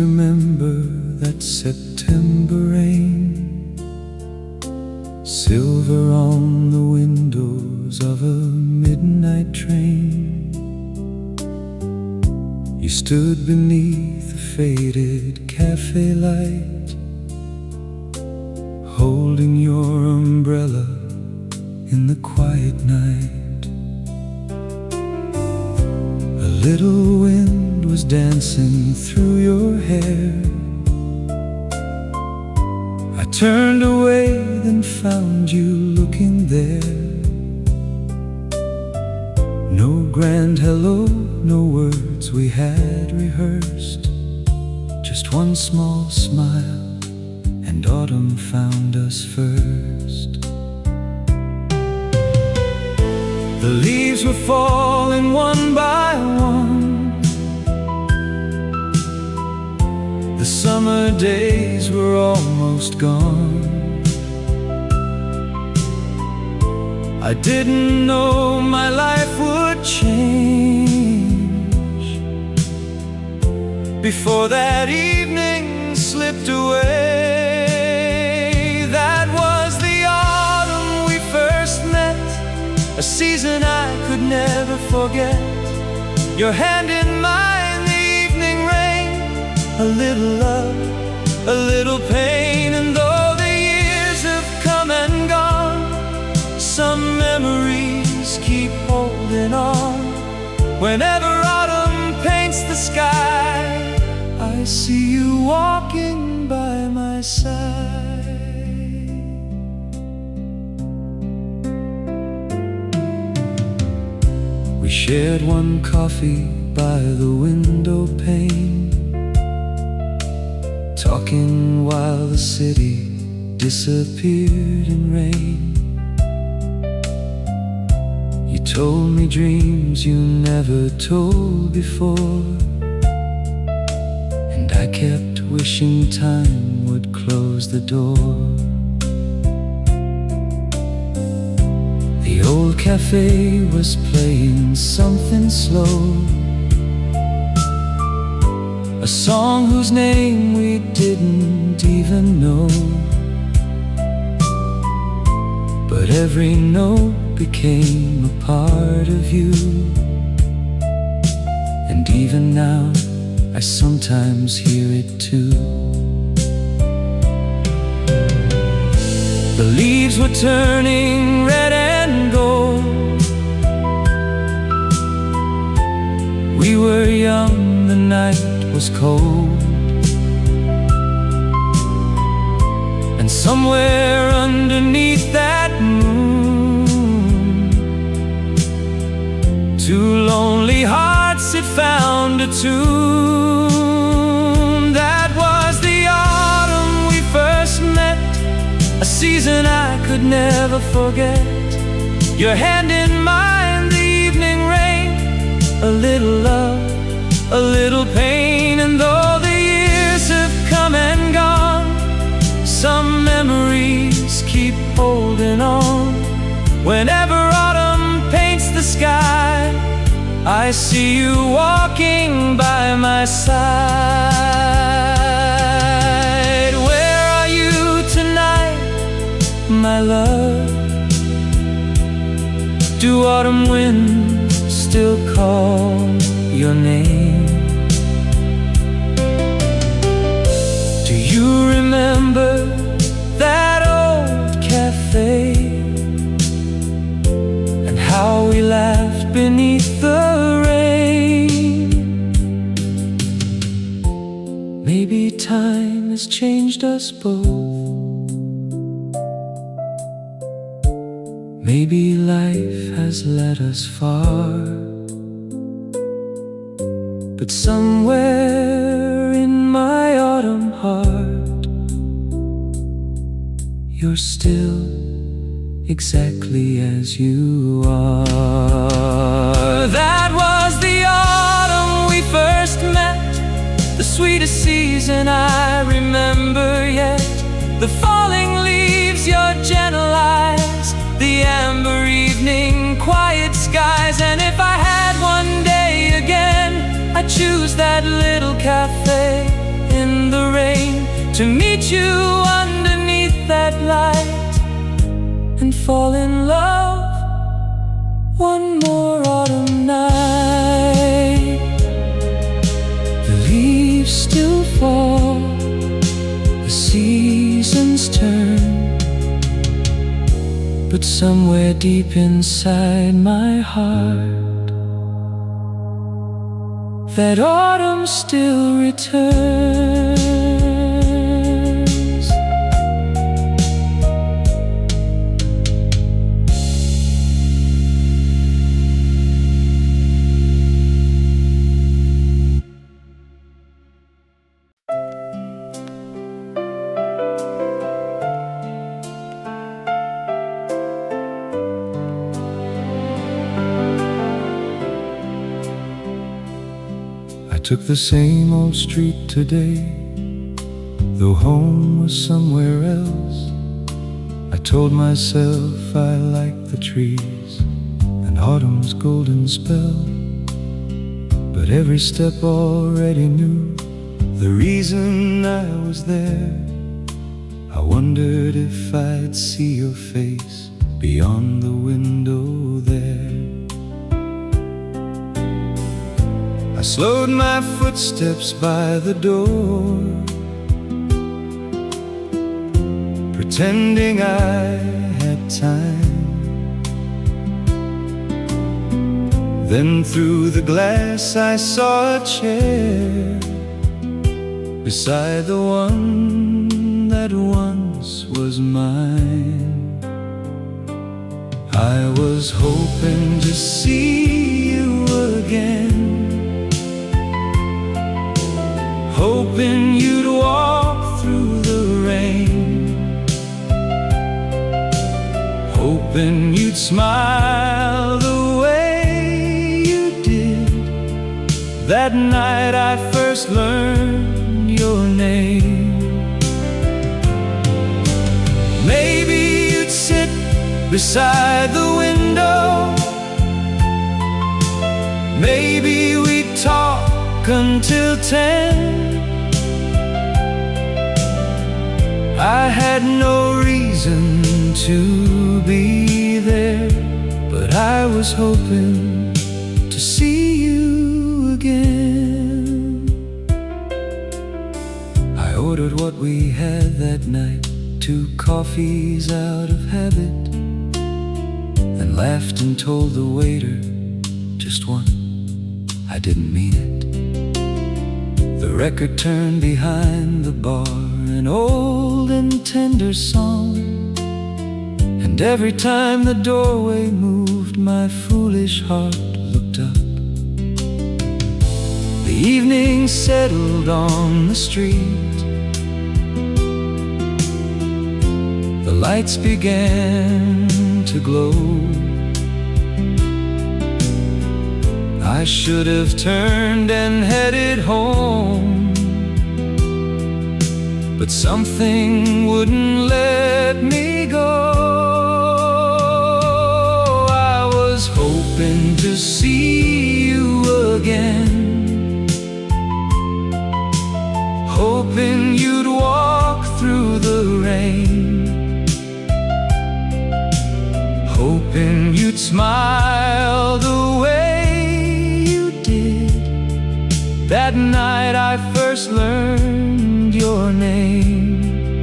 remember that September rain, silver on the windows of a midnight train. You stood beneath a faded cafe light, holding your umbrella in the quiet night. A little wind was dancing through your hair. I turned away, then found you looking there. No grand hello, no words we had rehearsed, just one small smile, and autumn found us first. The leaves were falling one by one. The summer days were almost gone. I didn't know my life would change before that evening slipped away. That was the autumn we first met, a season I could never forget. Your hand in mine, the evening rain, a little love, a little pain. And though the years have come and gone, some memories keep holding on. Whenever autumn paints the sky, I see you walking by my side. We shared one coffee by the window pane, talking while the city disappeared in rain. You told me dreams you never told before, and I kept wishing time would close the door. The old cafe was playing something slow, a song whose name we didn't even know. But every note became a part of you, and even now I sometimes hear it too. The leaves were turning red and gold. We were young, the night was cold, and somewhere underneath that moon, two lonely hearts had found a tune. That was the autumn we first met, a season I could never forget. Your hand in mine, the evening rain, a little love, a little pain. And though the years have come and gone, some memories keep holding on. Whenever autumn paints the sky, I see you walking by my side. Where are you tonight, my love? Do autumn winds still call your name? Do you remember that old cafe, and how we laughed beneath the rain? Maybe time has changed us both. Maybe life has led us far, but somewhere in my autumn heart, you're still exactly as you are. That was the autumn we first met, the sweetest season I remember yet. The falling leaves, your gentle eyes, the amber evening, quiet skies. And if I had one day again, I'd choose that little cafe to meet you underneath that light and fall in love one more autumn night. The leaves still fall, the seasons turn, but somewhere deep inside my heart, that autumn still returns. Took the same old street today, though home was somewhere else. I told myself I liked the trees and autumn's golden spell, but every step already knew the reason I was there. I wondered if I'd see your face beyond the window there. I slowed my footsteps by the door, pretending I had time. Then through the glass I saw a chair beside the one that once was mine. I was hoping to see you again, hoping you'd walk through the rain, hoping you'd smile the way you did that night I first learned your name. Maybe you'd sit beside the window, maybe we'd talk until 10. I had no reason to be there, but I was hoping to see you again. I ordered what we had that night, 2 coffees out of habit, then laughed and told the waiter, just one, I didn't mean it. The record turned behind the bar, an old and tender song, and every time the doorway moved, my foolish heart looked up. The evening settled on the street, the lights began to glow. I should have turned and headed home, but something wouldn't let me go. I was hoping to see you again, hoping you'd walk through the rain, hoping you'd smile the way you did that night I first learned your name.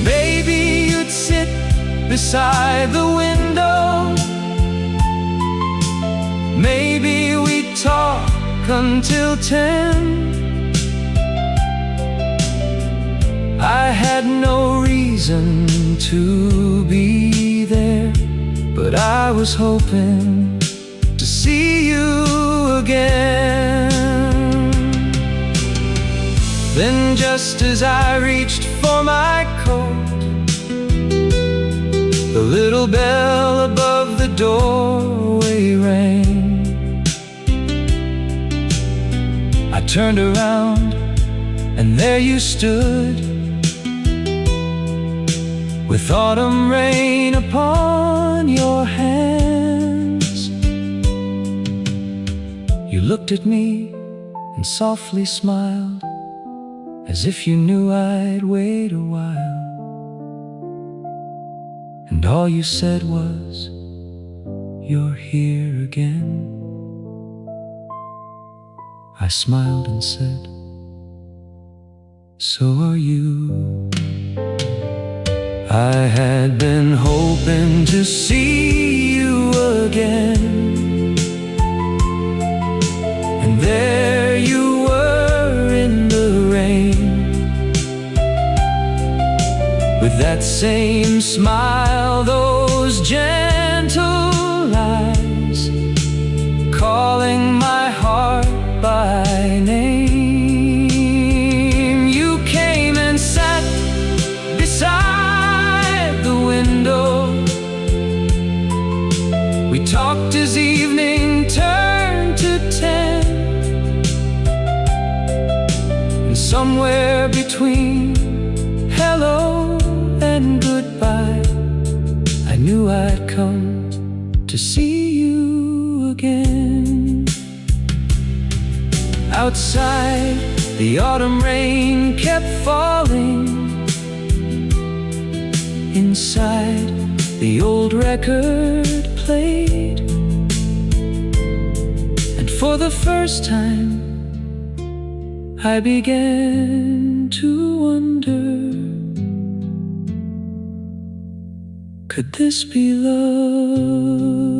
Maybe you'd sit beside the window, maybe we'd talk until 10. I had no reason to be there, but I was hoping to see you again. Then just as I reached for my coat, the little bell above the doorway rang. I turned around and there you stood, with autumn rain upon your hands. You looked at me and softly smiled, as if you knew I'd wait a while, and all you said was, "You're here again." I smiled and said, "So are you." I had been hoping to see you again, and there you were in the rain, with that same smile, those gentle eyes, calling my heart by name. You came and sat beside the window. We talked as evening turned to 10, and somewhere between hello and goodbye, I knew I'd come to see you again. Outside, the autumn rain kept falling. Inside, the old record played, and for the first time, I began to wonder, could this be love?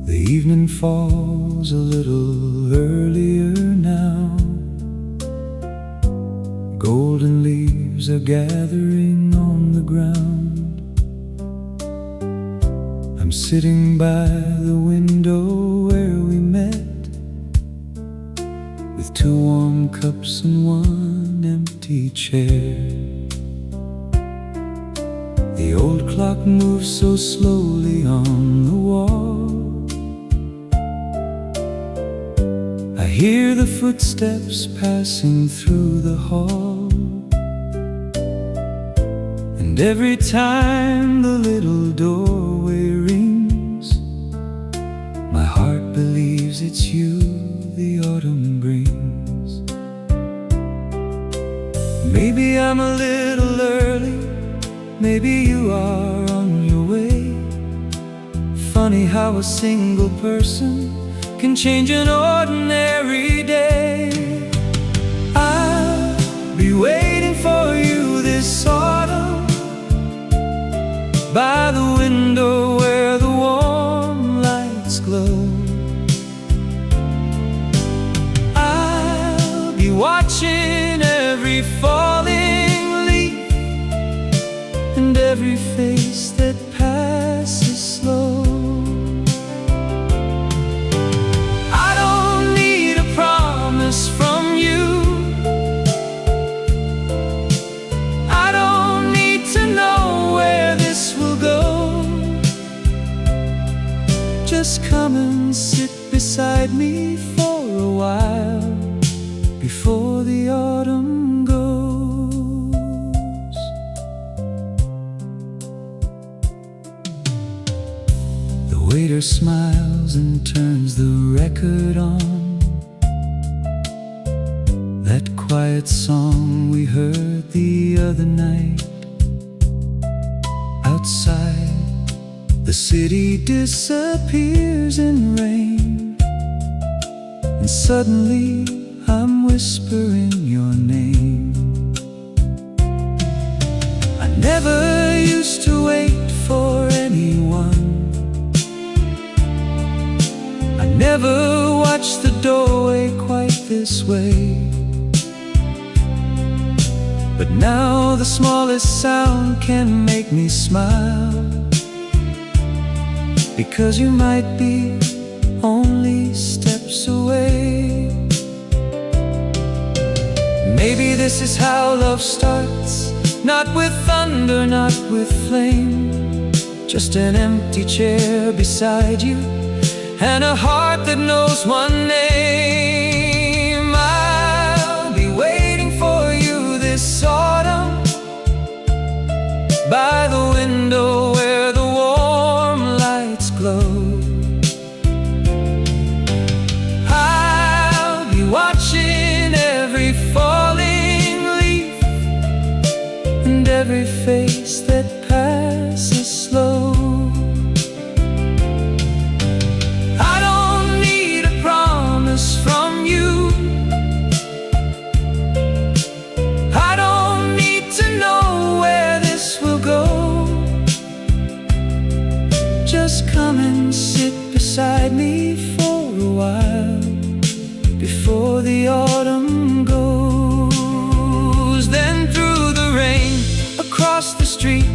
The evening falls a little earlier now. Golden leaves are gathering on the ground. I'm sitting by the window where we met, with 2 warm cups and 1 empty chair. The old clock moves so slowly on the wall. I hear the footsteps passing through the hall, and every time the little doorway rings, my heart believes it's you the autumn brings. Maybe I'm a little early, maybe you are on your way. Funny how a single person can change an ordinary day. I'll be waiting for you this autumn, by the window where the warm lights glow. I'll be watching every falling leaf, and every face that passes slow. From you, I don't need to know where this will go. Just come and sit beside me for a while before the autumn goes. The waiter smiles and turns the record on, that quiet song we heard the other night. Outside, the city disappears in rain, and suddenly I'm whispering your name. I never used to wait for anyone. I never watched the doorway quite this way. But now the smallest sound can make me smile, because you might be only steps away. Maybe this is how love starts, not with thunder, not with flame, just an empty chair beside you and a heart that knows one name. I'll be waiting for you this autumn by the window where the warm lights glow. I'll be watching every falling leaf and every face that passes slow. I don't need a promise from you. I don't need to know where this will go. Just come and sit beside me for a while before the autumn goes. Then through the rain, across the street,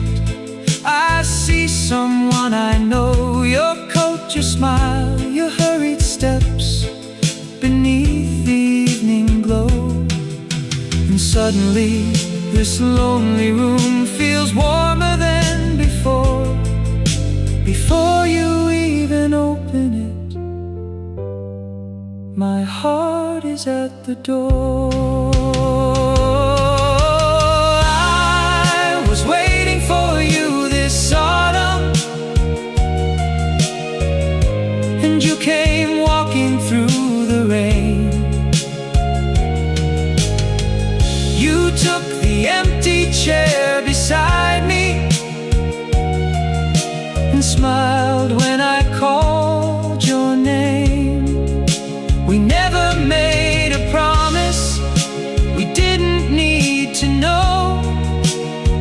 I see someone I know. Your coat, your smile, your hurried steps beneath the evening glow. And suddenly this lonely room feels warmer than before. Before you even open it, my heart is at the door. I was waiting for you this autumn, and you came walking through the rain. You took the empty chair beside me and smiled when I called your name. We never made a promise, we didn't need to know.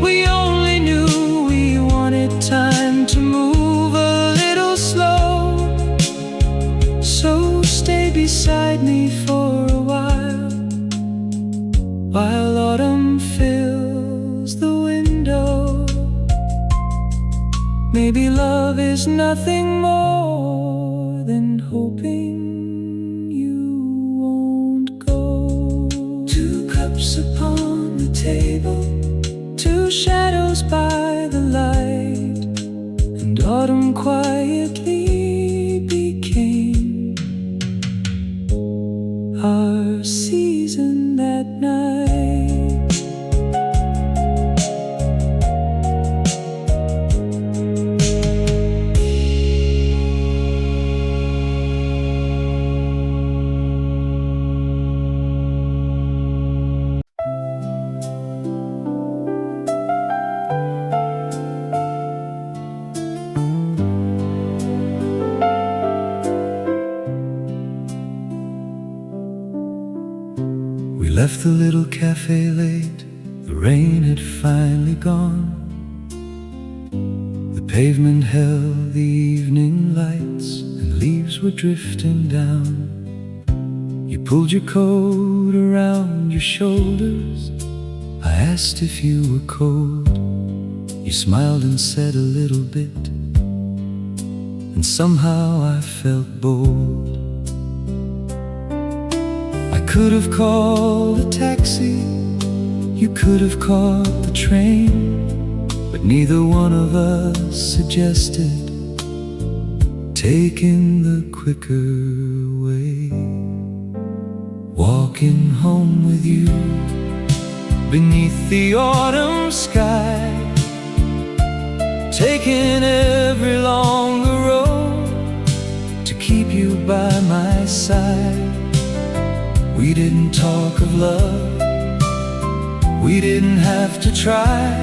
We only knew we wanted time to move a little slow. So stay beside me for a while autumn fills the window. Maybe love is nothing more than hoping you won't go. Two cups upon the table, two shadows by the light, and autumn quietly became our season that night. We left the little cafe late, the rain had finally gone. The pavement held the evening lights, and leaves were drifting down. You pulled your coat around your shoulders. I asked if you were cold. You smiled and said a little bit, and somehow I felt bold. I could have called a taxi, you could have caught the train, but neither one of us suggested taking the quicker way. Walking home with you beneath the autumn sky, taking every longer road to keep you by my side. We didn't talk of love, we didn't have to try.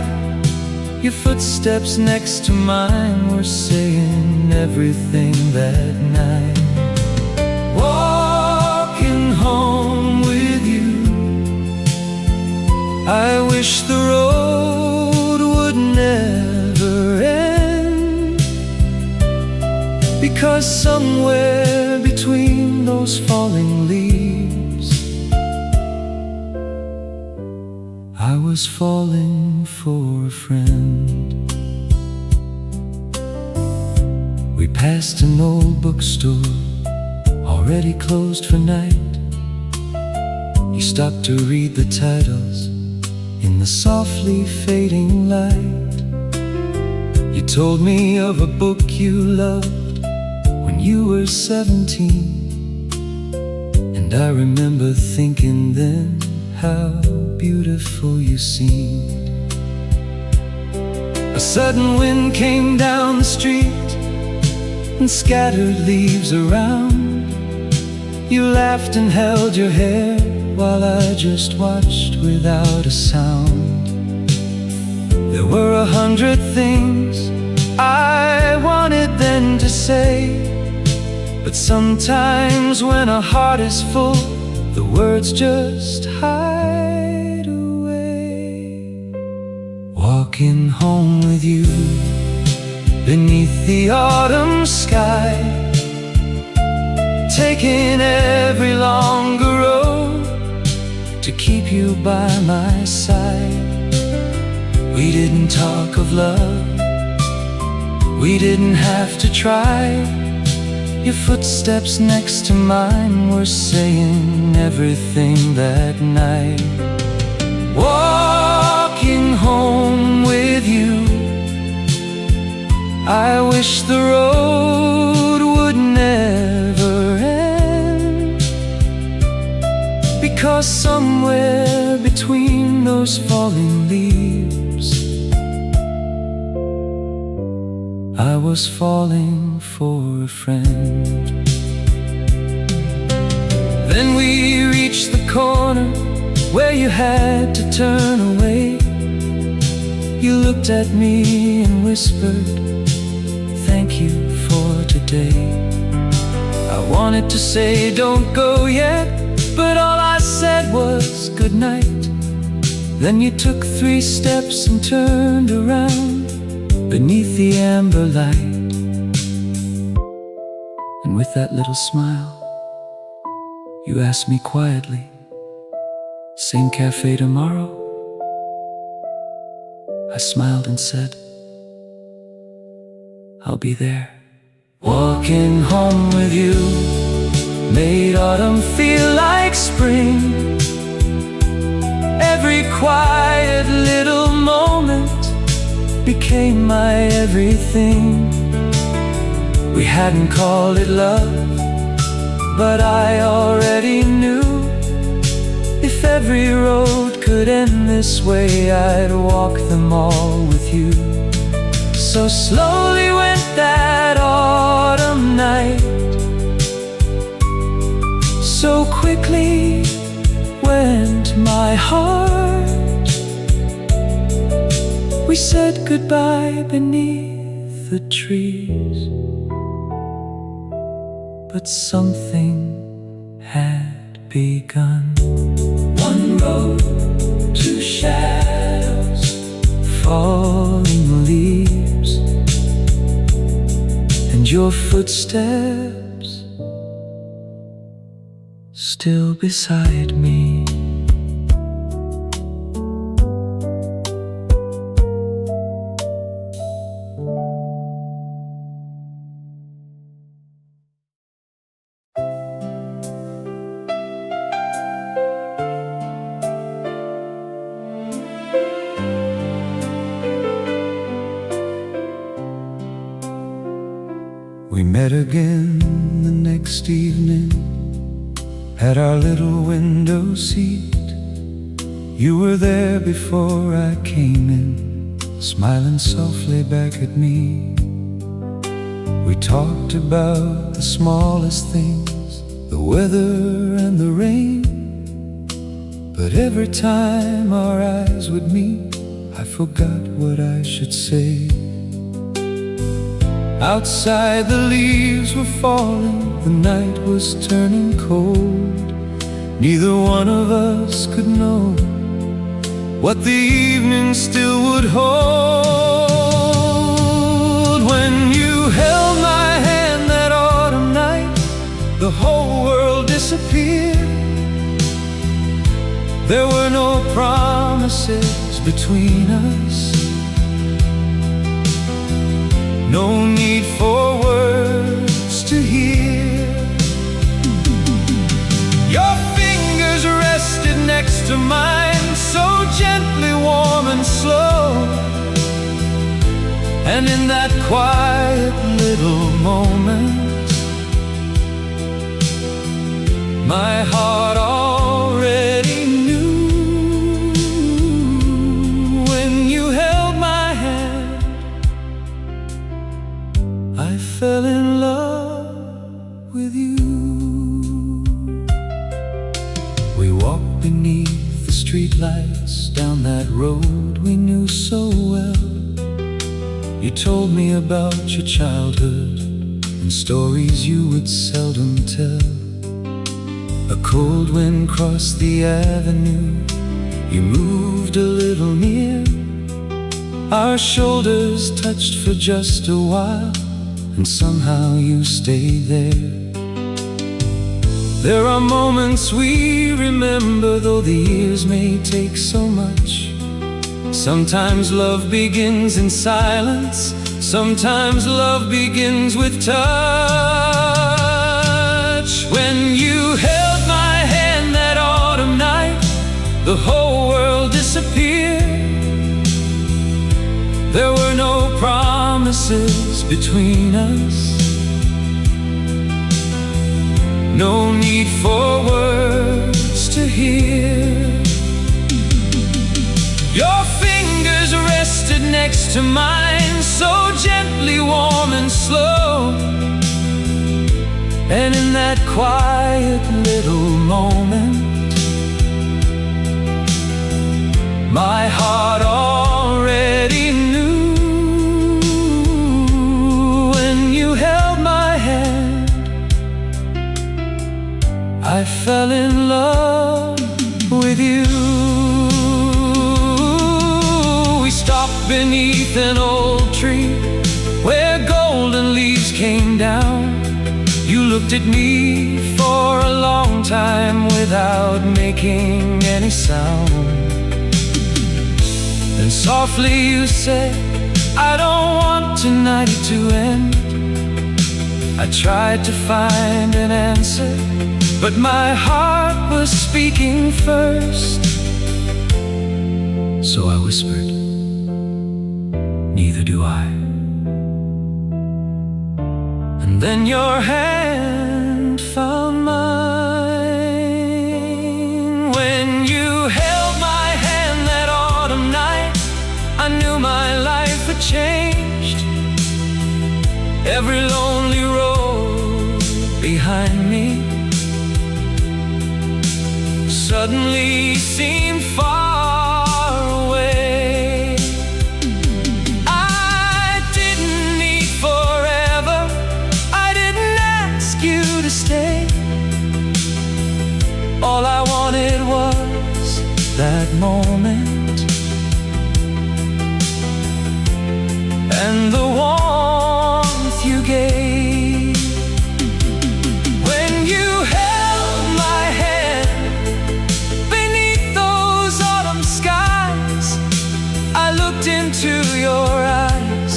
Your footsteps next to mine were saying everything that night. Walking home with you, I wish the road would never end, because somewhere between those falling leaves I was falling for a friend. We passed an old bookstore, already closed for night. You stopped to read the titles in the softly fading light. You told me of a book you loved when you were 17. And I remember thinking then how beautiful you seemed. A sudden wind came down the street and scattered leaves around. You laughed and held your hair while I just watched without a sound. There were 100 things I wanted then to say, but sometimes when a heart is full, the words just hide away. Walking home with you beneath the autumn sky, taking every longer road to keep you by my side. We didn't talk of love, we didn't have to try. Your footsteps next to mine were saying everything that night. Walking home with you, I wish the road would never end, because somewhere between those falling leaves, I was falling for a friend. Then we reached the corner where you had to turn away. You looked at me and whispered, "Thank you for today." I wanted to say don't go yet, but all I said was good night. Then you took 3 steps and turned around beneath the amber light. And with that little smile, you asked me quietly, "Same cafe tomorrow?" I smiled and said, "I'll be there." Walking home with you made autumn feel like spring. Every quiet little moment became my everything. We hadn't called it love, but I already knew if every road could end this way, I'd walk them all with you. So slowly went that autumn night, so quickly went my heart. We said goodbye beneath the trees, but something had begun. One road, 2 shadows, falling leaves, and your footsteps still beside me. We met again the next evening at our little window seat. You were there before I came in, smiling softly back at me. We talked about the smallest things, the weather and the rain. But every time our eyes would meet, I forgot what I should say. Outside the leaves were falling, the night was turning cold. Neither one of us could know what the evening still would hold. When you held my hand that autumn night, the whole world disappeared. There were no promises between us, no need for words to hear. Your fingers rested And in that quiet little moment, my heart already knew. When you held my hand, I fell in love with you. We walked beneath the streetlights down that road we knew so well. You told me about your childhood and stories you would seldom tell. A cold wind crossed the avenue, you moved a little near. Our shoulders touched for just a while, and somehow you stayed there. There are moments we remember, though the years may take so much. Sometimes love begins in silence, sometimes love begins with touch. When you held my hand that autumn night, the whole world disappeared. There were no promises between us, no need for words to hear. Your fingers rested next to mine, so gently, warm and slow. And in that quiet little moment, my heart already knew. When you held my hand, I fell in love with you. We stopped beneath an old tree where golden leaves came down. You looked at me for a long time without making any sound. Then softly you said, I don't want tonight to end. I tried to find an answer, but my heart was speaking first. So I whispered, neither do I. And then your hand found mine. When you held my hand that autumn night, I knew my life had changed. Every lonely road behind me suddenly seemed far away. I didn't need forever, I didn't ask you to stay. All I wanted was that moment and the warmth you gave. When you held my hand beneath those autumn skies, I looked into your eyes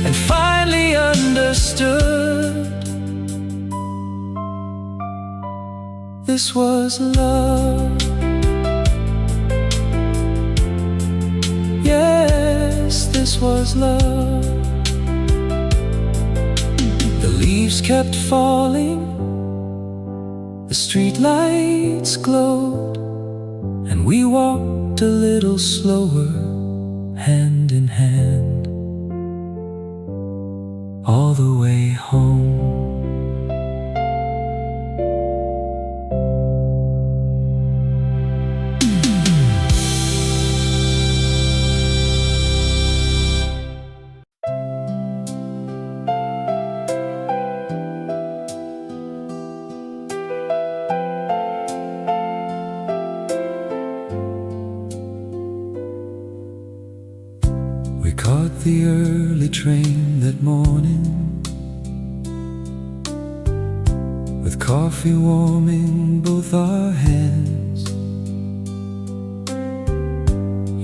and finally understood. This was love. Yes, this was love. The leaves kept falling, the street lights glowed, and we walked a little slower, hand in hand, all the way home. We caught the early train that morning, with coffee warming both our hands.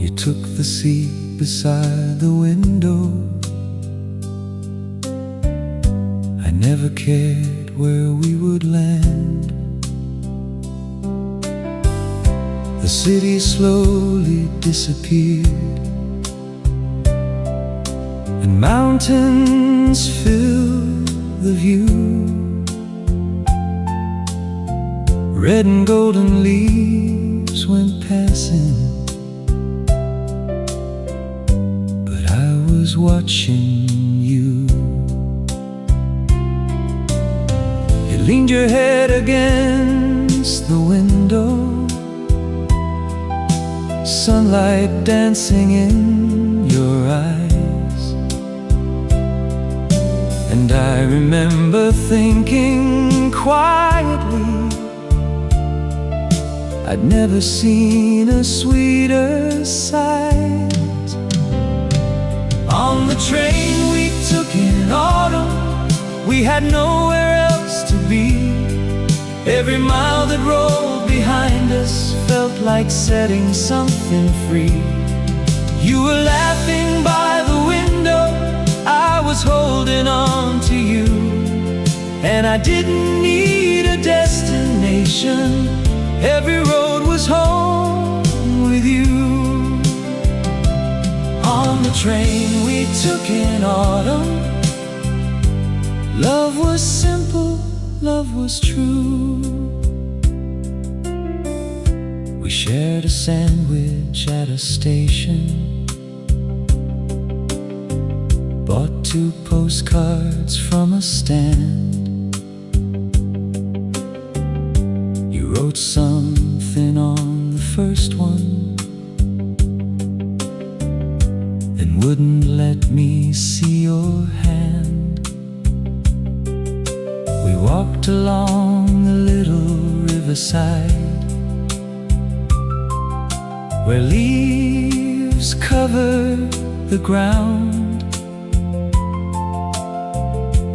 You took the seat beside the window. I never cared where we would land. The city slowly disappeared, and mountains fill the view. Red and golden leaves went passing, but I was watching you. You leaned your head against the window, sunlight dancing in your eyes. And I remember thinking quietly, I'd never seen a sweeter sight. On the train we took in autumn, we had nowhere else to be. Every mile that rolled behind us felt like setting something free. You were laughing by the window, I was holding on to you. And I didn't need a destination, every road was home with you. On the train we took in autumn, love was simple, love was true. We shared a sandwich at a station, bought 2 postcards from a stand. You wrote something on the first one, then wouldn't let me see your hand. We walked along the little riverside, where leaves cover the ground.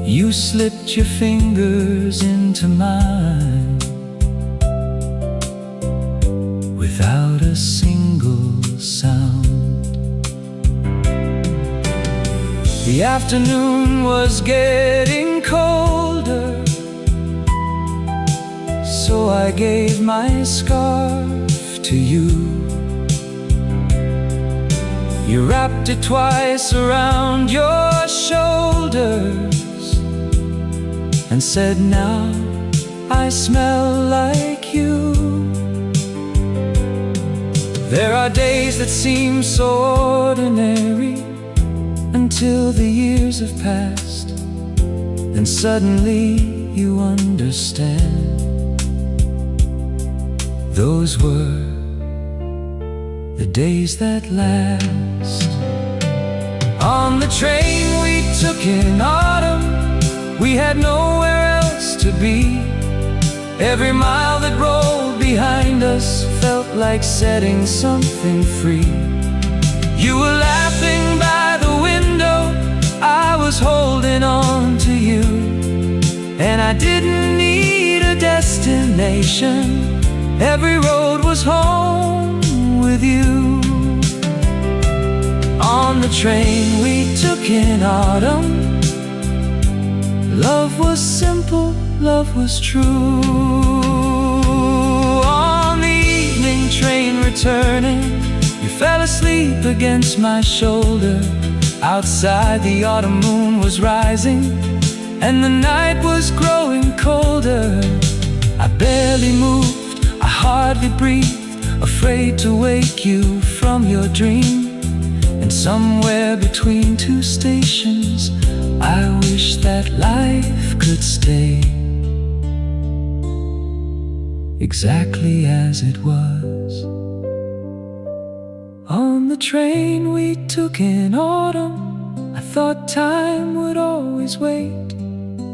You slipped your fingers into mine without a single sound. The afternoon was getting colder, so I gave my scarf to you. You wrapped it twice around your shoulders and said, now I smell like you. There are days that seem so ordinary until the years have passed, then suddenly you understand. Those were the days that last. On the train we took in autumn, we had nowhere else to be. Every mile that rolled behind us felt like setting something free. You were laughing by the window, I was holding on to you. And I didn't need a destination, every road was home with you. On the train we took in autumn, love was simple, love was true. On the evening train returning, you fell asleep against my shoulder. Outside the autumn moon was rising, and the night was growing colder. I barely moved, I hardly breathed, afraid to wake you from your dream. And somewhere between 2 stations, I wish that life could stay exactly as it was. On the train we took in autumn, I thought time would always wait.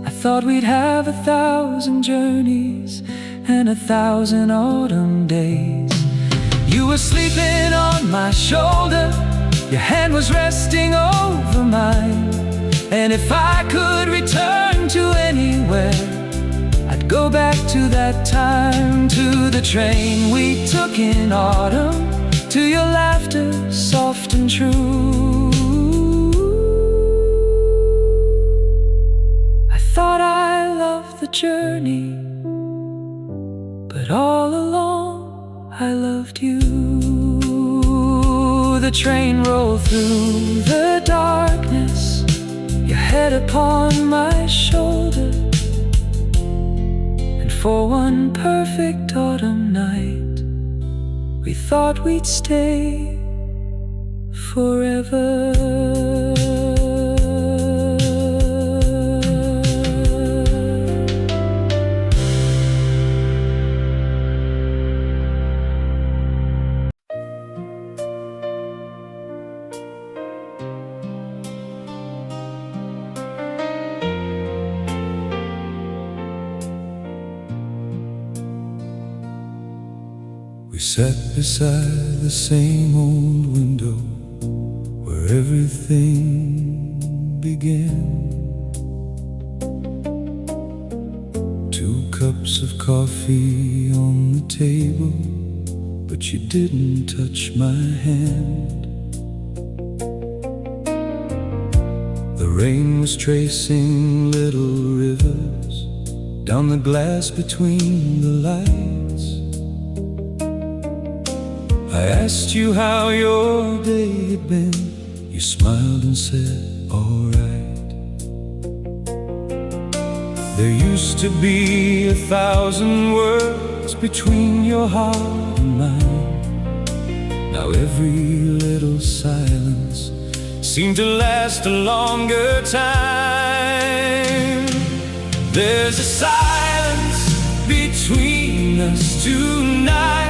I thought we'd have 1,000 journeys and 1,000 autumn days. You were sleeping on my shoulder, your hand was resting over mine. And if I could return to anywhere, I'd go back to that time, to the train we took in autumn, to your laughter, soft and true. I thought I loved the journey, but all along I loved you. The train rolled through the darkness, head upon my shoulder, and for one perfect autumn night we thought we'd stay forever. We sat beside the same old window where everything began. 2 cups of coffee on the table, but you didn't touch my hand. The rain was tracing little rivers down the glass between the lights. I asked you how your day had been. You smiled and said, alright. There used to be 1,000 words between your heart and mine. Now every little silence seemed to last a longer time. There's a silence between us tonight,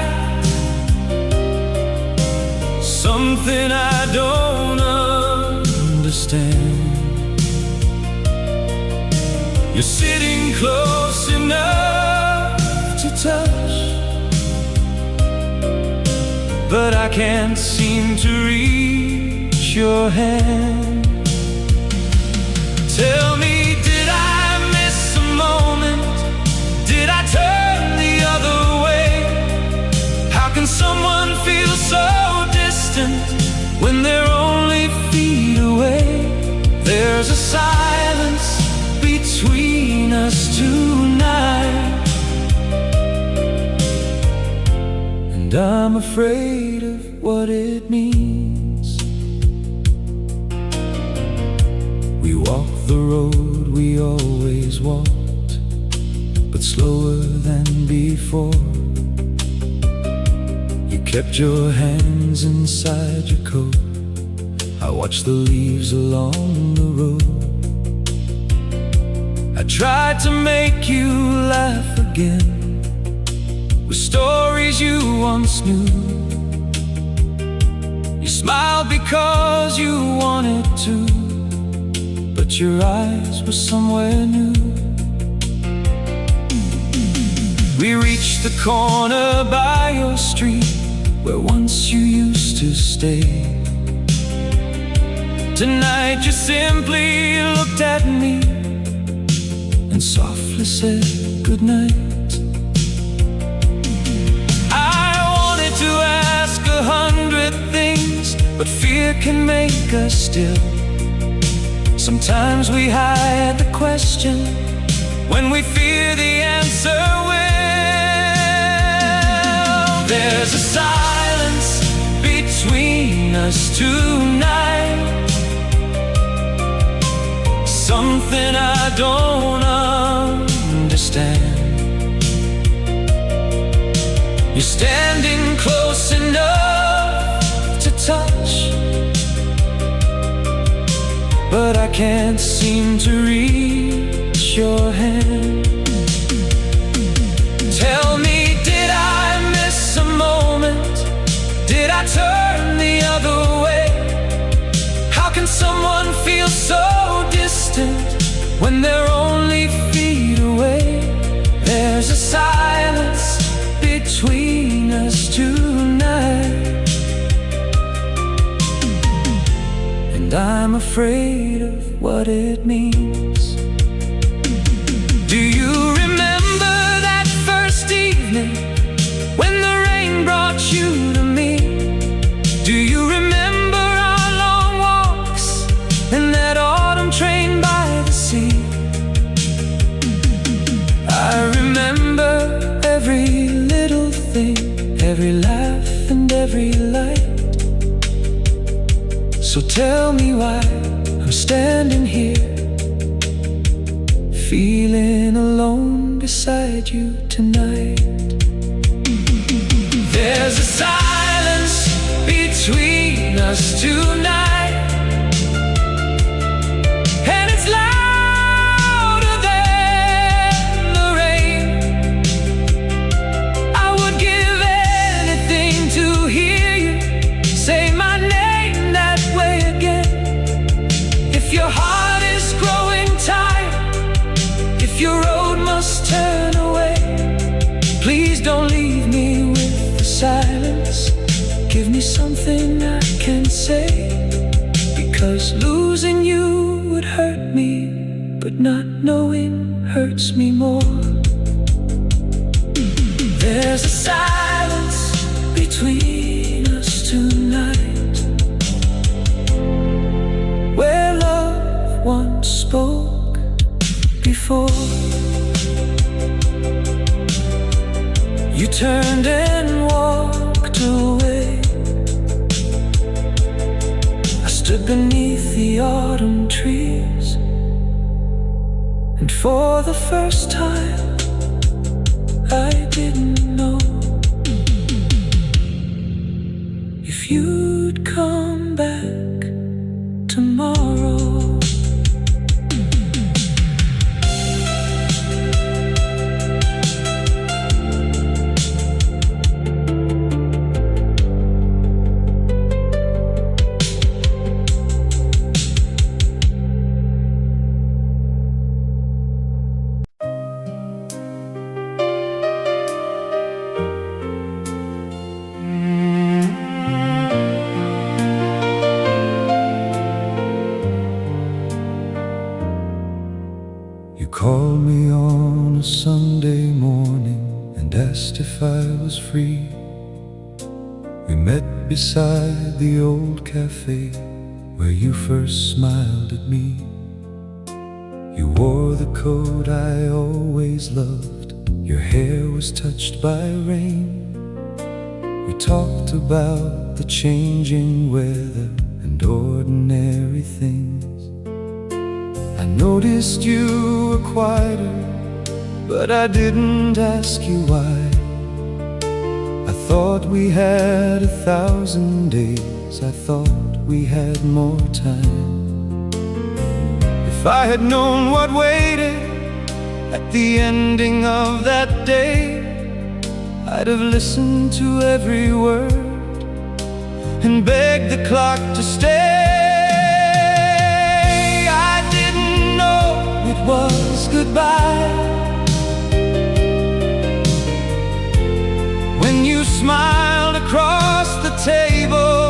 something I don't understand. You're sitting close enough to touch, but I can't seem to reach your hand. Tell me, did I miss a moment? Did I turn the other way? How can someone feel so when they're only feet away? There's a silence between us tonight, and I'm afraid of what it means. We walk the road we always walked, but slower than before. Kept your hands inside your coat. I watched the leaves along the road. I tried to make you laugh again with stories you once knew. You smiled because you wanted to, but your eyes were somewhere new. We reached the corner by your street where once you used to stay. Tonight you simply looked at me and softly said goodnight. I wanted to ask 100 things, but fear can make us still. Sometimes we hide the question when we fear the answer will. There's a silence between us tonight, something I don't understand. You're standing close enough to touch, but I can't seem to reach your hand. Tell me, did I miss a moment? Did I turn the other way? How can someone feel so distant when they're only feet away? There's a silence between us tonight, and I'm afraid of what it means. Do you remember that first evening when the rain brought you to me? Do you remember our long walks and that autumn train by the sea? I remember every little thing, every laugh and every light. So tell me why I'm standing here feeling alone beside you tonight. There's a silence between us tonight, and it's louder than the rain. I would give anything to hear you say my name that way again. If your heart is growing tired, if your road must turn away, please don't leave me with the silence. Give me something I can say, because losing you would hurt me, but not knowing hurts me more. There's a silence between us tonight, where love once spoke before. You turned and walked away. I stood beneath the autumn trees, and for the first time I didn't know if you'd come back tomorrow. Called me on a Sunday morning and asked if I was free. We met beside the old cafe where you first smiled at me. You wore the coat I always loved. Your hair was touched by rain. We talked about the changing weather and ordinary things. I noticed you were quieter, but I didn't ask you why. I thought we had 1,000 days, I thought we had more time. If I had known what waited at the ending of that day, I'd have listened to every word and begged the clock to stay. It was goodbye when you smiled across the table.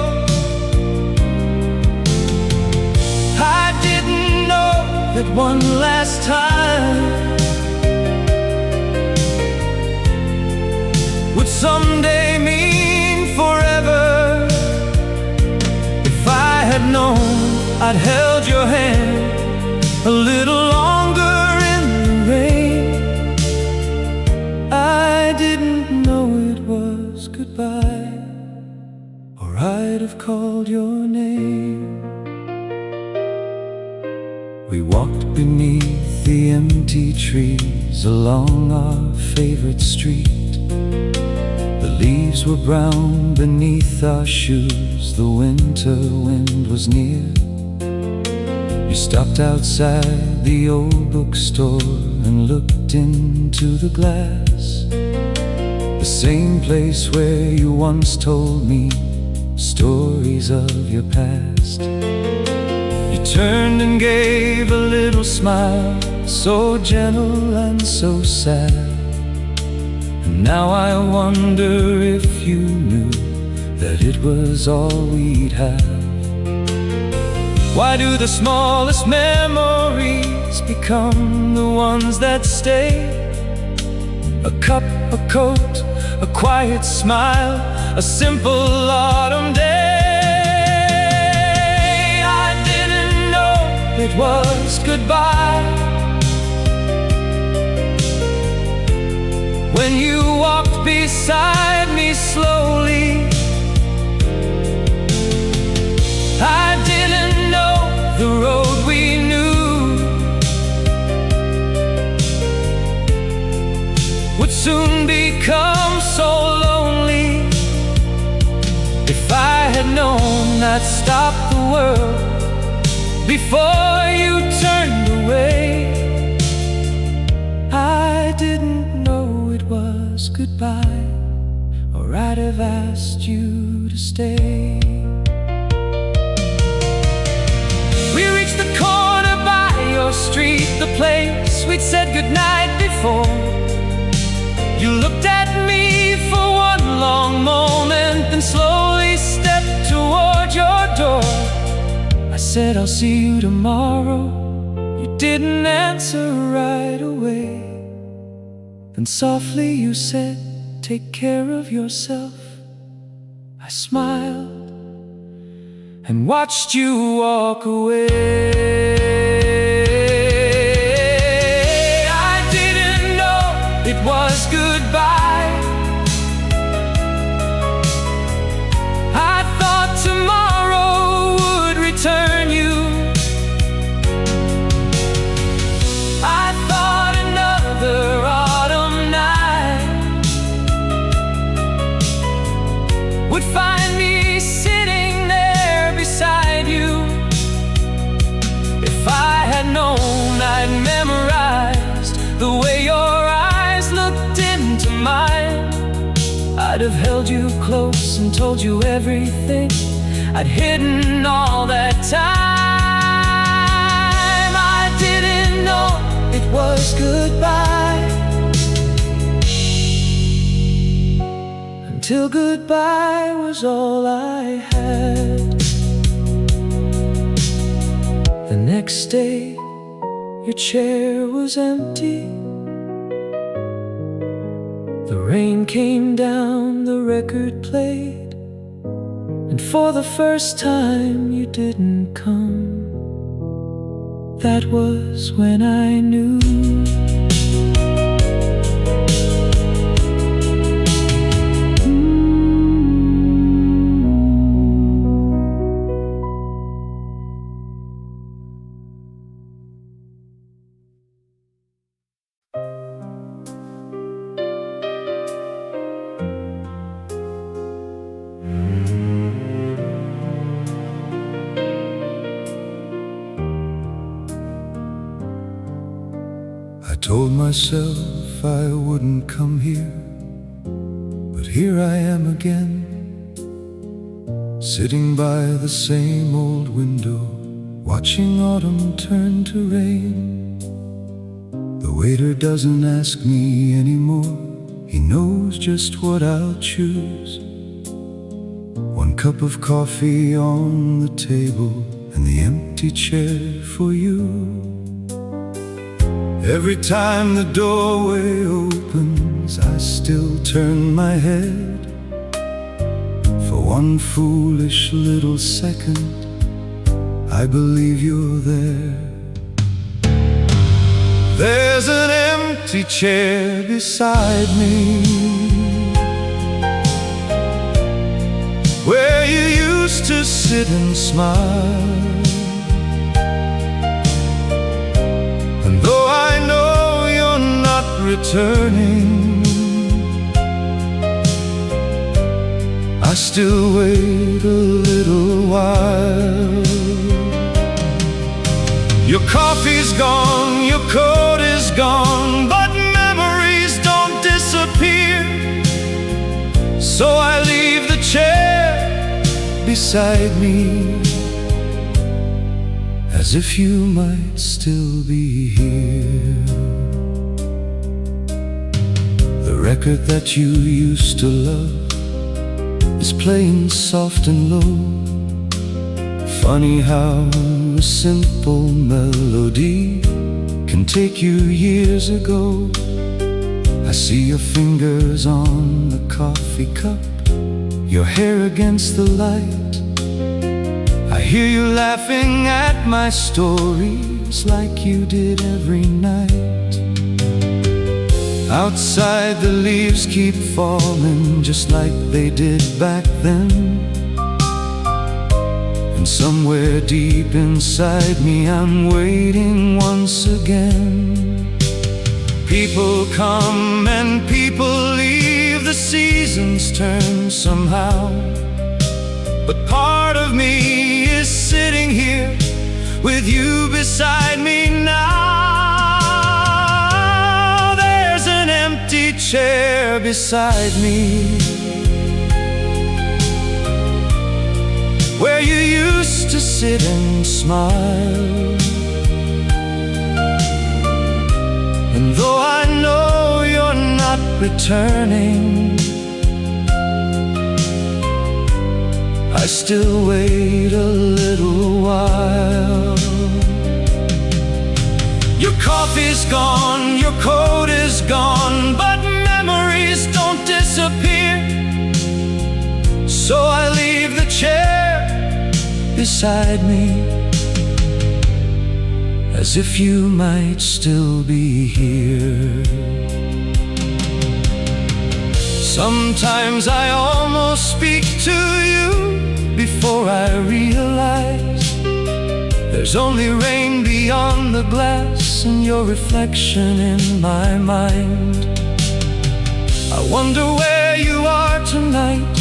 I didn't know that one last time would someday mean forever. If I had known, I'd held your hand a little longer in the rain. I didn't know it was goodbye, or I'd have called your name. We walked beneath the empty trees along our favorite street. The leaves were brown beneath our shoes, the winter wind was near. You stopped outside the old bookstore and looked into the glass, the same place where you once told me stories of your past. You turned and gave a little smile, so gentle and so sad. And now I wonder if you knew that it was all we'd have. Why do the smallest memories become the ones that stay? A cup, a coat, a quiet smile, a simple autumn day. I didn't know it was goodbye when you walked beside me slowly. I didn't know the road we knew not stop the world before you turned away. I didn't know it was goodbye, or I'd have asked you to stay. We reached the corner by your street, the place we'd said goodnight before. You looked at me for one long moment, then slowly stepped toward your door. I said, I'll see you tomorrow. You didn't answer right away. Then softly you said, take care of yourself. I smiled and watched you walk away. I didn't know it was goodbye. I thought tomorrow would return you. I thought another autumn night would find me sitting there beside you. If I had known, I'd memorized the way your eyes looked into mine. I'd have held you close and told you everything I'd hidden all that time. I didn't know it was goodbye until goodbye was all I had. The next day, your chair was empty. The rain came down, the record played, and for the first time you didn't come. That was when I knew. I told myself I wouldn't come here, but here I am again, sitting by the same old window, watching autumn turn to rain. The waiter doesn't ask me anymore, he knows just what I'll choose. One cup of coffee on the table and the empty chair for you. Every time the doorway opens, I still turn my head. For one foolish little second, I believe you're there. There's an empty chair beside me, where you used to sit and smile. And though I know you're not returning, I still wait a little while. Your coffee's gone, your coat is gone, but memories don't disappear. So I leave the chair beside me, as if you might still be here. The record that you used to love is playing soft and low. Funny how a simple melody can take you years ago. I see your fingers on the coffee cup, your hair against the light. I hear you laughing at my stories like you did every night. Outside the leaves keep falling just like they did back then. And somewhere deep inside me I'm waiting once again. People come and people leave, the seasons turn somehow, but part of me is sitting here with you beside me now. There's an empty chair beside me, where you used to sit and smile. And though I know you're not returning, I still wait a little while. Your coffee's gone, your coat is gone, but memories don't disappear. So I leave the chair beside me, as if you might still be here. Sometimes I almost speak to you before I realize there's only rain beyond the glass and your reflection in my mind. I wonder where you are tonight,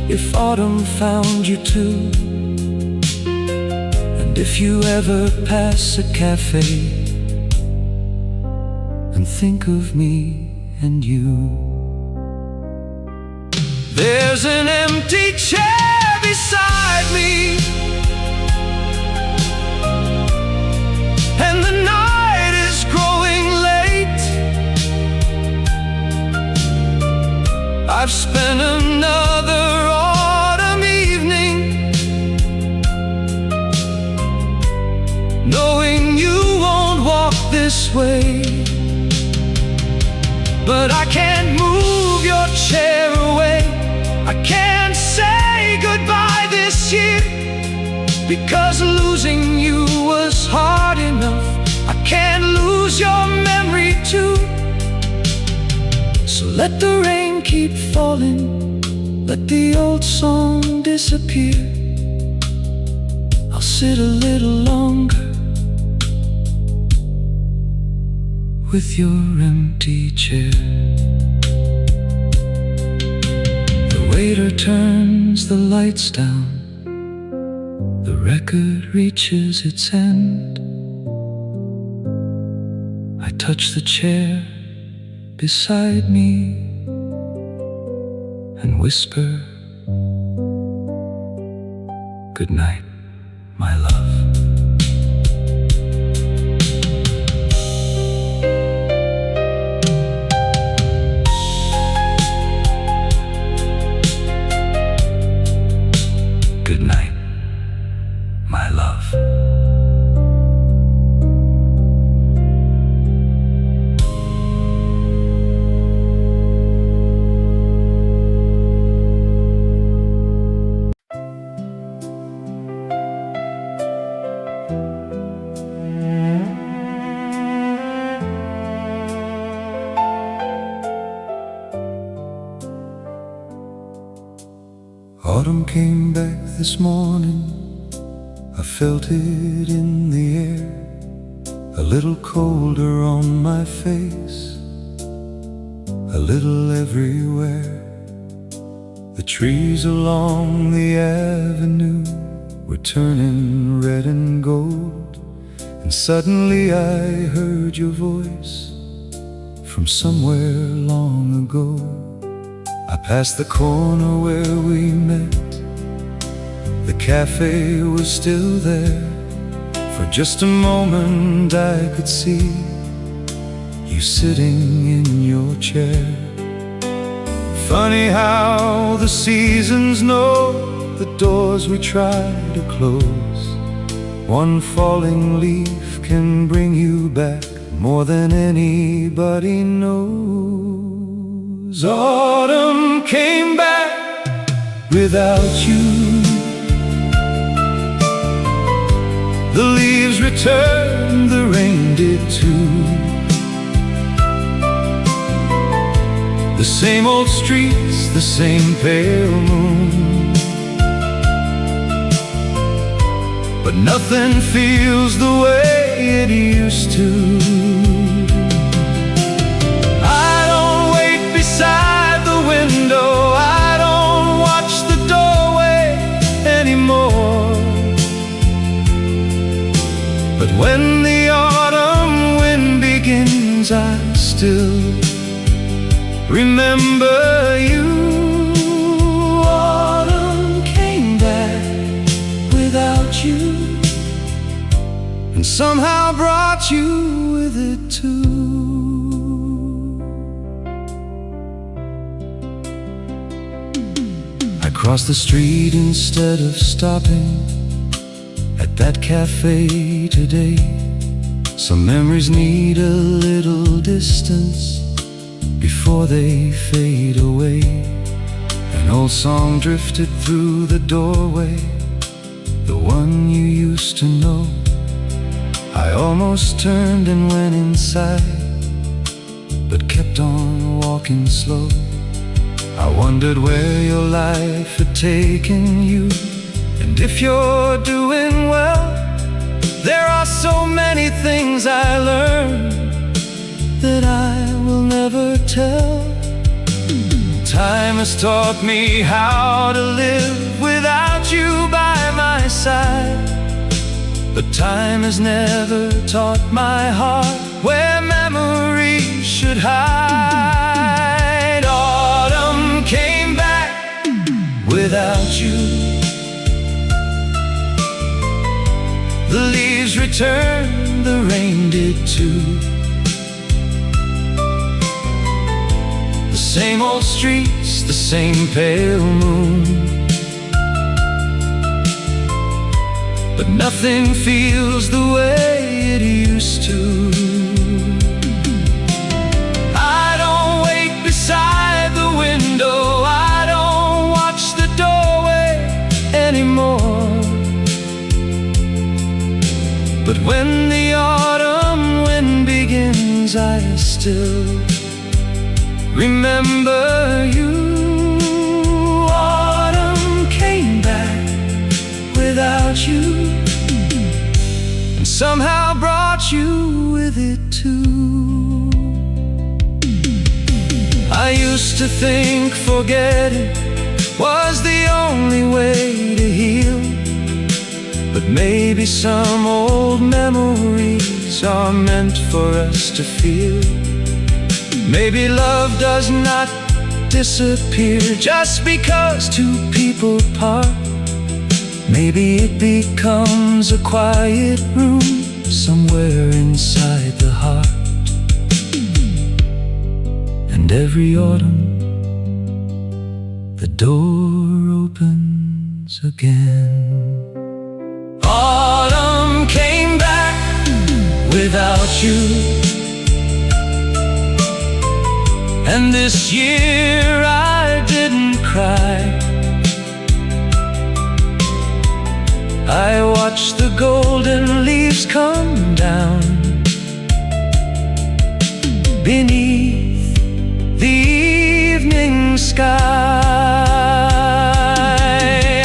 if autumn found you too, and if you ever pass a cafe and think of me and you. There's an empty chair beside me, and the night is growing late. I've spent another autumn evening knowing you won't walk this way, but I can't move your chair away. I can't say goodbye this year, because losing you was hard enough. I can't lose your memory too. So let the rain keep falling, let the old song disappear. I'll sit a little longer with your empty chair. Waiter turns the lights down, the record reaches its end. I touch the chair beside me and whisper, good night, my love. Good night, my love. Autumn came back this morning, I felt it in the air, a little colder on my face, a little everywhere. The trees along the avenue were turning red and gold, and suddenly I heard your voice from somewhere long ago. I passed the corner where we met, the cafe was still there. For just a moment I could see you sitting in your chair. Funny how the seasons know the doors we try to close. One falling leaf can bring you back more than anybody knows. Autumn came back without you. The leaves returned, the rain did too. The same old streets, the same pale moon, but nothing feels the way it used to. Beside the window, I don't watch the doorway But when the autumn wind begins, I still remember you. Autumn came back without you, and somehow brought you with it too. I crossed the street instead of stopping at that cafe today. Some memories need a little distance before they fade away. An old song drifted through the doorway, the one you used to know. I almost turned and went inside, but kept on walking slow. I wondered where your life had taken you, and if you're doing well. There are so many things I learned that I will never tell. Time has taught me how to live without you by my side, but time has never taught my heart where memories should hide. Autumn came back without you. The leaves returned, the rain did too. The same old streets, the same pale moon, but nothing feels the way it used to. I don't wait beside the window, I don't watch the doorway anymore. But when the autumn wind begins, I still remember you. Autumn came back without you, and somehow brought you with it too. I used to think forgetting was the only way to heal, but maybe some old memories are meant for us to feel. Maybe love does not disappear just because two people part. Maybe it becomes a quiet room somewhere inside the heart. And every autumn the door opens again. Autumn came back without you, and this year I didn't cry. I watched the golden leaves come down beneath the evening sky.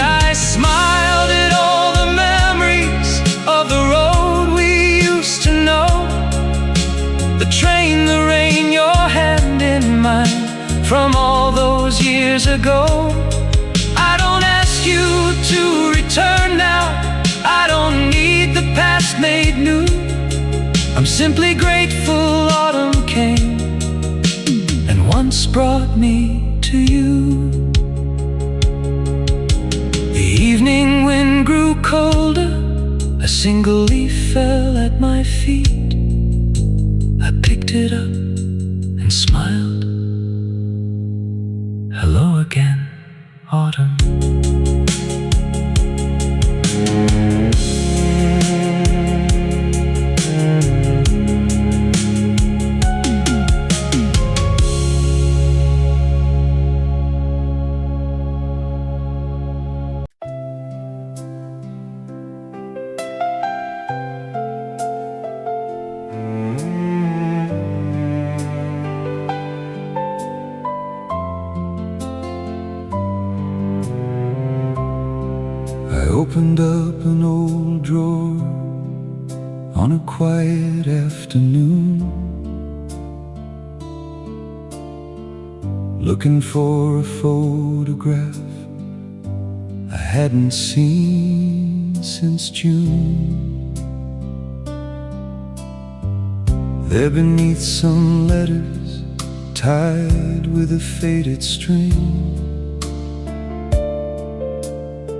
I smiled at all the memories of the road we used to know, the train, the rain, your hand in mine from all those years ago. I don't ask you to return now, I don't need the past made new. I'm simply grateful autumn came and once brought me to you. The evening wind grew colder, a single leaf fell at my feet. I picked it up and smiled. Hello again, autumn. I opened up an old drawer on a quiet afternoon, looking for a photograph I hadn't seen since June. There beneath some letters tied with a faded string,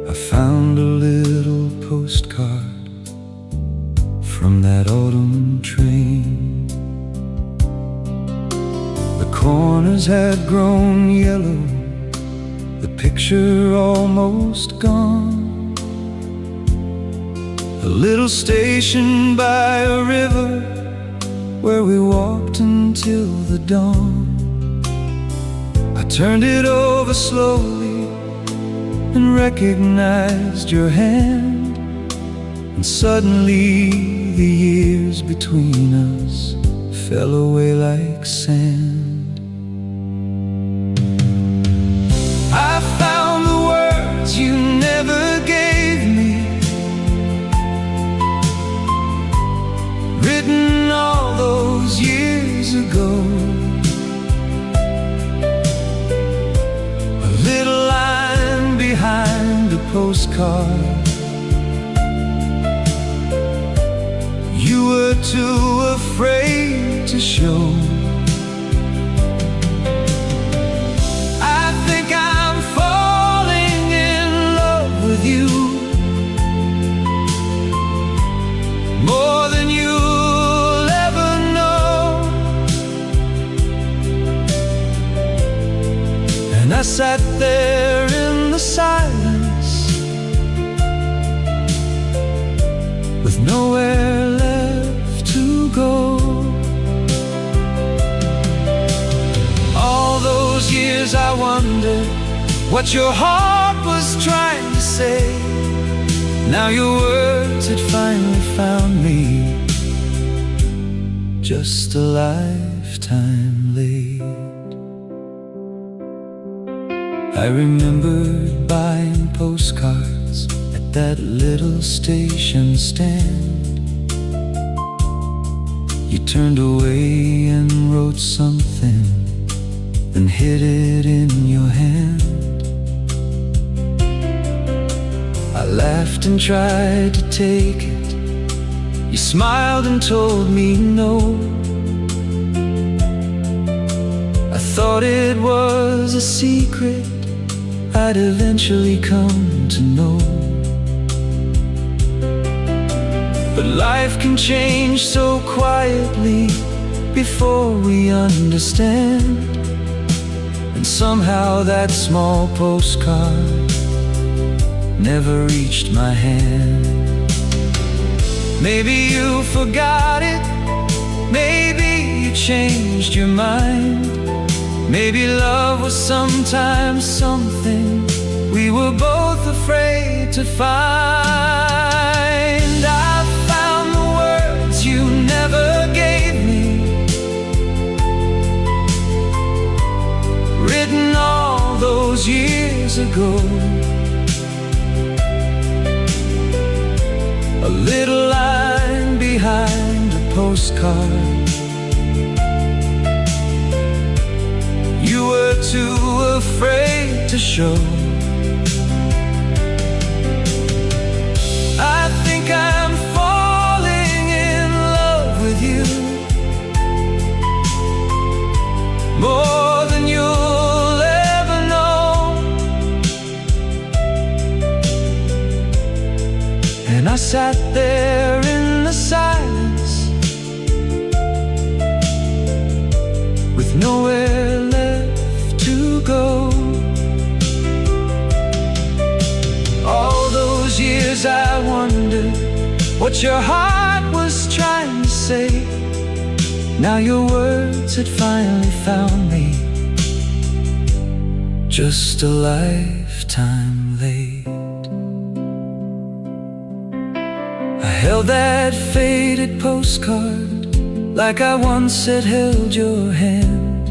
I found a little postcard from that autumn train. The corners had grown yellow, the picture almost gone. A little station by a river where we walked until the dawn. I turned it over slowly and recognized your hand, and suddenly the years between us fell away like sand. I found the words you never gave me, written all those years ago. A little line behind a postcard. You were too afraid to show. I think I'm falling in love with you more than you'll ever know. And I sat there in the silence with nowhere left to go. All those years I wondered what your heart was trying to say. Now your words had finally found me, just a lifetime late. I remembered buying postcards at that little station stand. You turned away and wrote something, then hid it in your hand. I laughed and tried to take it. You smiled and told me no. I thought it was a secret I'd eventually come to know. But life can change so quietly before we understand. And somehow that small postcard never reached my hand. Maybe you forgot it, maybe you changed your mind. Maybe love was sometimes something we were both afraid to find. I found the words you never gave me, written all those years ago. A little line behind a postcard. You were too afraid to show. I think I'm falling in love with you more than you'll ever know. And I sat there in the silence with nowhere left to go. All those years I wondered what your heart was trying to say. Now your words had finally found me, just a lifetime late. I held that faded postcard like I once had held your hand,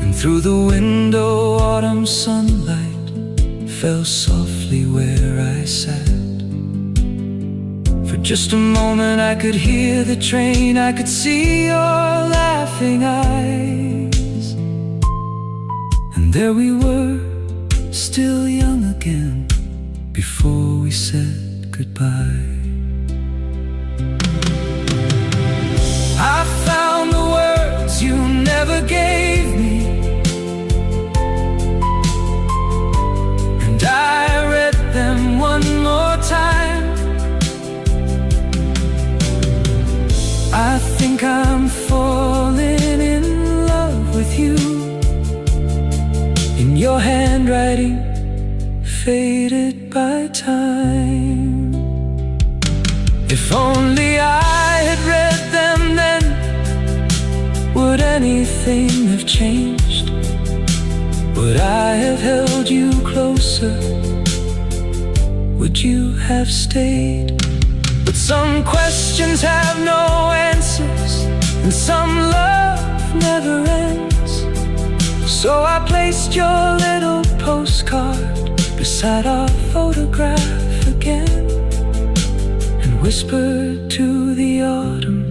and through the window autumn sunlight fell softly where I sat. For just a moment I could hear the train, I could see your laughing eyes. And there we were, still young again, before we said goodbye. I found the never gave me, and I read them one more time. I think I'm falling in love with you, in your handwriting faded by time. If only I had read them then, would anything have changed? Would I have held you closer? Would you have stayed? But some questions have no answers, and some love never ends. So I placed your little postcard beside our photograph again, and whispered to the autumn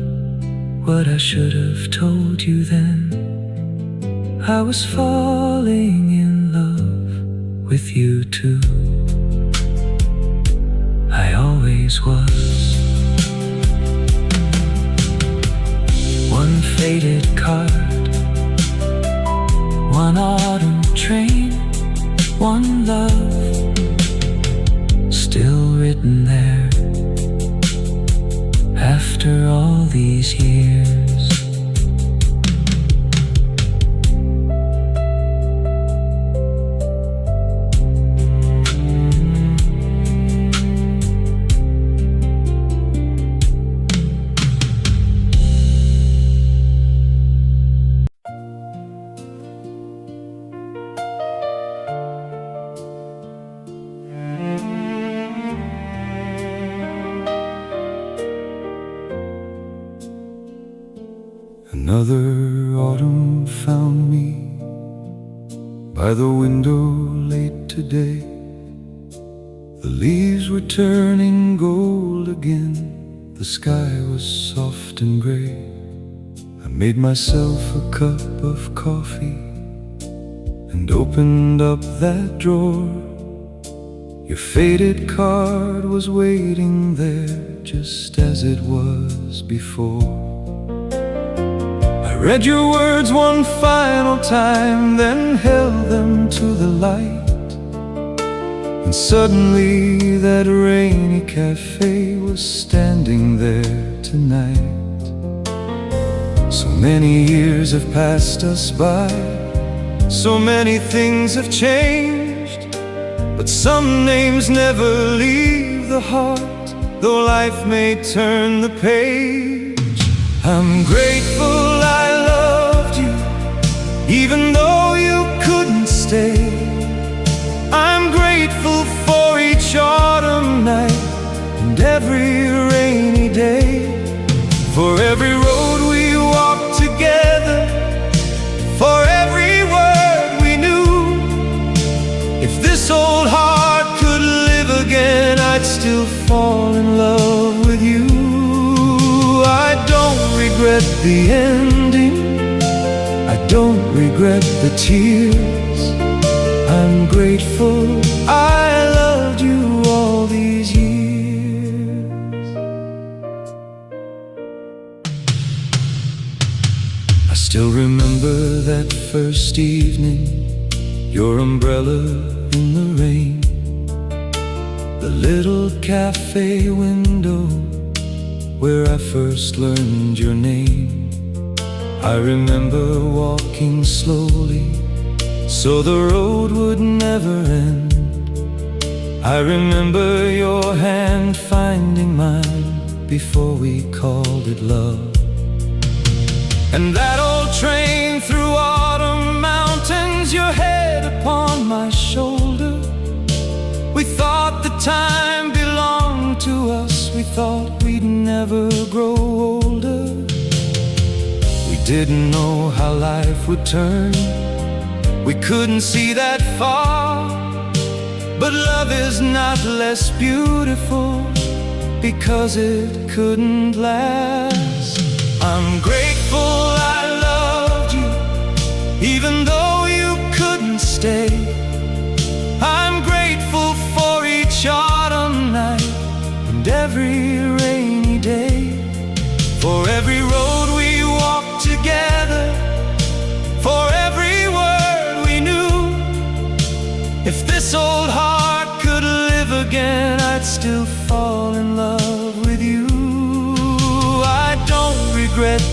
what I should have told you then. I was falling in love with you too. I always was. One faded card, one autumn train, one love still written there after all these years. Another autumn found me by the window late today. The leaves were turning gold again. The sky was soft and gray. I made myself a cup of coffee and opened up that drawer. Your faded card was waiting there just as it was before. Read your words one final time, then held them to the light. And suddenly that rainy cafe was standing there tonight. So many years have passed us by, so many things have changed, but some names never leave the heart, though life may turn the page. I'm grateful I loved you, even though you couldn't stay. I'm grateful for each autumn night and every rainy day, for every road we walked together, for every word we knew. If this old heart could live again, I'd still fall in love with you. I don't regret the ending, I don't regret the tears. I'm grateful I loved you all these years. I still remember that first evening, your umbrella in the rain, the little cafe window where I first learned your name. I remember walking slowly so the road would never end. I remember your hand finding mine before we called it love. And that old train through autumn mountains, your head upon my shoulder. We thought the time belonged to us, we thought we'd never grow older. We didn't know how life would turn, we couldn't see that far. But love is not less beautiful because it couldn't last. I'm grateful I loved you, even though you couldn't stay. I'm grateful for each autumn night and every rainy day, for every road we walked together,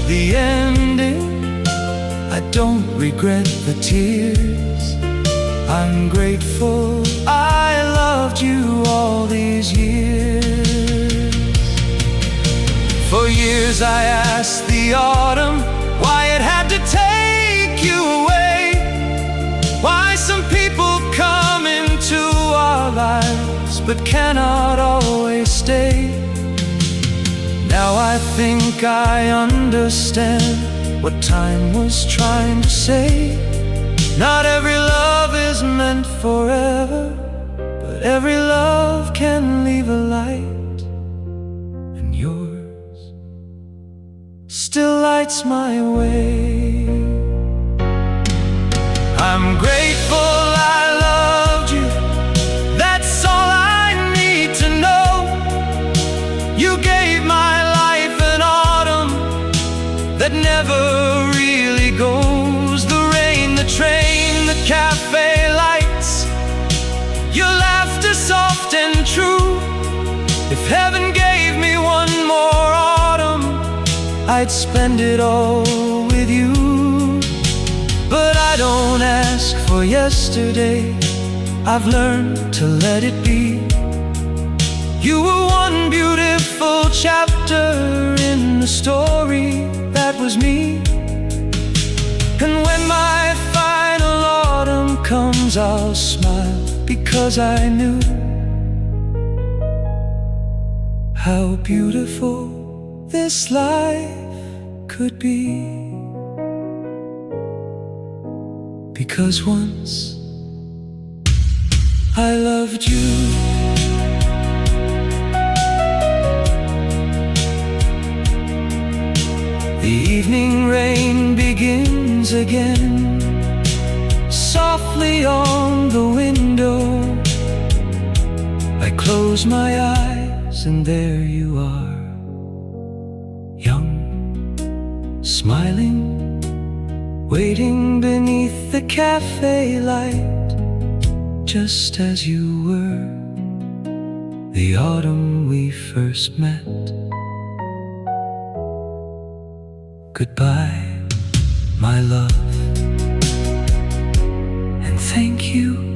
the ending. I don't regret the tears. I'm grateful I loved you all these years. For years I asked the autumn why it had to take you away, why some people come into our lives but cannot always stay. Now I think I understand what time was trying to say. Not every love is meant forever, but every love can leave a light, and yours still lights my way. I'm grateful I loved you, that's all I need to know. You gave my life an autumn that never really goes. The rain, the train, the cafe lights, your laughter soft and true. If heaven gave me one more autumn, I'd spend it all with you. But I don't ask for yesterday, I've learned to let it be. You were one beautiful chapter in the story that was me. And when my final autumn comes, I'll smile, because I knew how beautiful this life could be. Because once I loved you. The evening rain begins again, softly on the window. I close my eyes and there you are, young, smiling, waiting beneath the cafe light, just as you were the autumn we first met. Goodbye, my love, and thank you